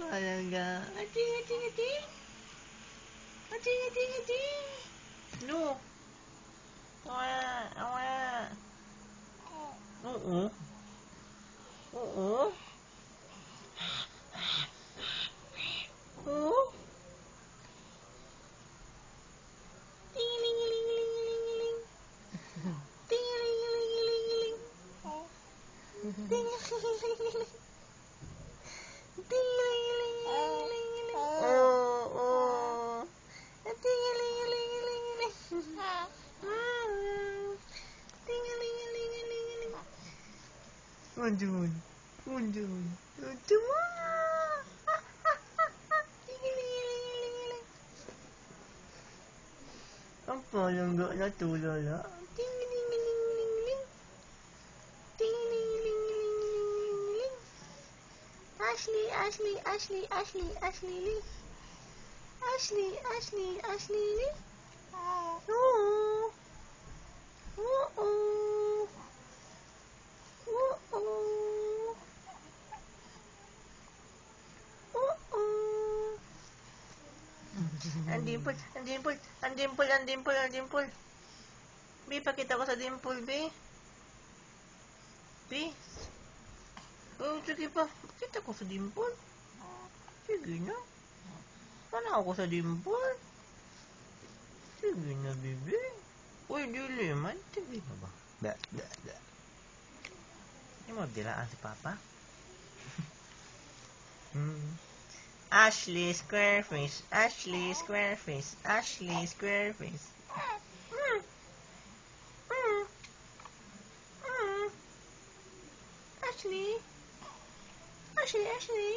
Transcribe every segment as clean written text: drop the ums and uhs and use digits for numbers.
Talaga. Ating, ating, ating. Ating, ating, ating. No. Wala, wala. Oo. Oo. Oo. Tingilingilingilingiling. Tingilingilingilingiling. Tingilingilingiling. Tingilingilingiling. Oo. Tingilingilingiling. Tingilingilingiling. Unjun. Unjun. Unjun. Tingilingilingiling. Ang palangga na tulala. Tingilingilingiling. Tingilingilingiling. Ashley, Ashley, Ashley, Ashley, Ashley Lee. Ashley, Ashley, Ashley Lee. Oo. Oo. Oo. Oo. Ang dimple, ang dimple, ang dimple, ang dimple, ang dimple. B, pakita ko sa dimple, B. B. Oh, sige pa. Pakita ko sa dimple. Sige na. Sana ako sa dimple. Sige na, baby. Uy, dili man. Sige na ba? Da, da, da. Hindi mo dilaan si Papa? Ashley Squareface. Ashley Squareface. Ashley Squareface. Ashley. Ashley, Ashley.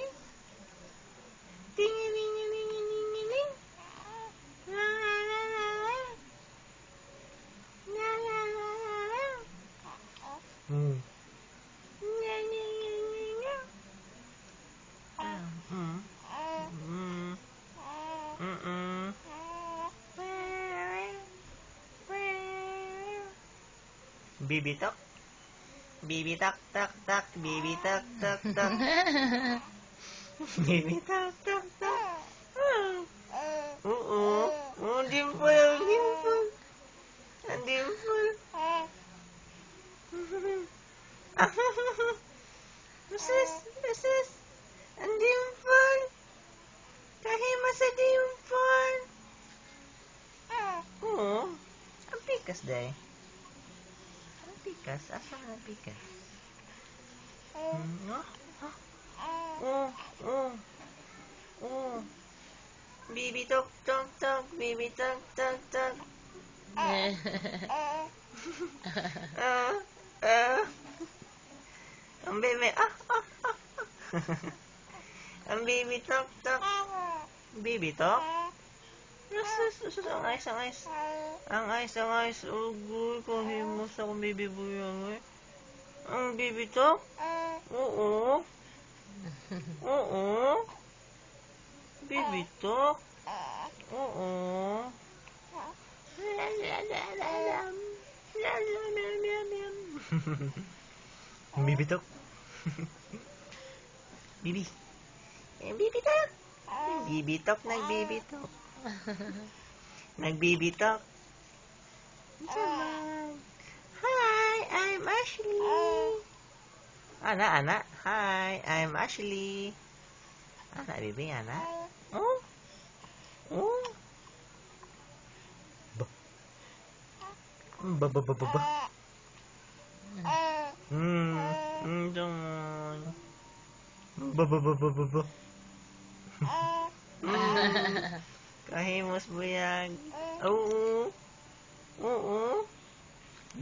Tingilingilingiling. La la la la la. La la la la la. Nya nya nya nya nya. Bibi tak. Bibi tak tak tak. Bibi tak tak tak. Bibi tak tak tak. Oo. Oh, dimple, ang dimple. Ang dimple. Sis. Ang dimple. Kahima sa dimple. Oo. Ang pikas, day. Ang pikas. Asa ang pikas? Bibi tok tok tok. Bibi tok tok tok. Ang bebe. Ang baby tok tok. Baby tok? Sus, ang ayos, ang ayos. Ang ayos, ang ayos. Ugoy, kahimos akong baby buyang eh. Ang baby tok? Oo. Oo. Baby tok? Oo. Lalalam. Lalalam. Baby tok? Bibi. Bibi tok. Bibi tok, nag-baby tok. Nag-baby tok. Hi, I'm Ashley. Ana. Hi, I'm Ashley. Ana, baby, ana. Oh. Oh. Ba. Dong. Ba. Kahimos buyag. Oo. Oo.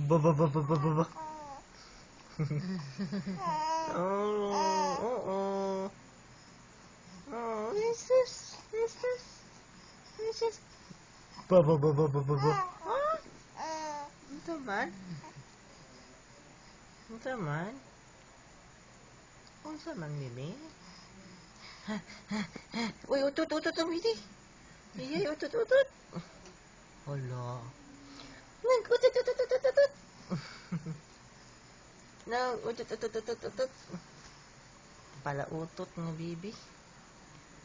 Ba. Oo. Oh, Jesus. Ba. Huh? Ito man? Ito man? Unsa man, bibi? Uy, utot, bibi. Iyay, utot. Hala. Nag-utot. Nag-utot. Pala utot nga, bibi.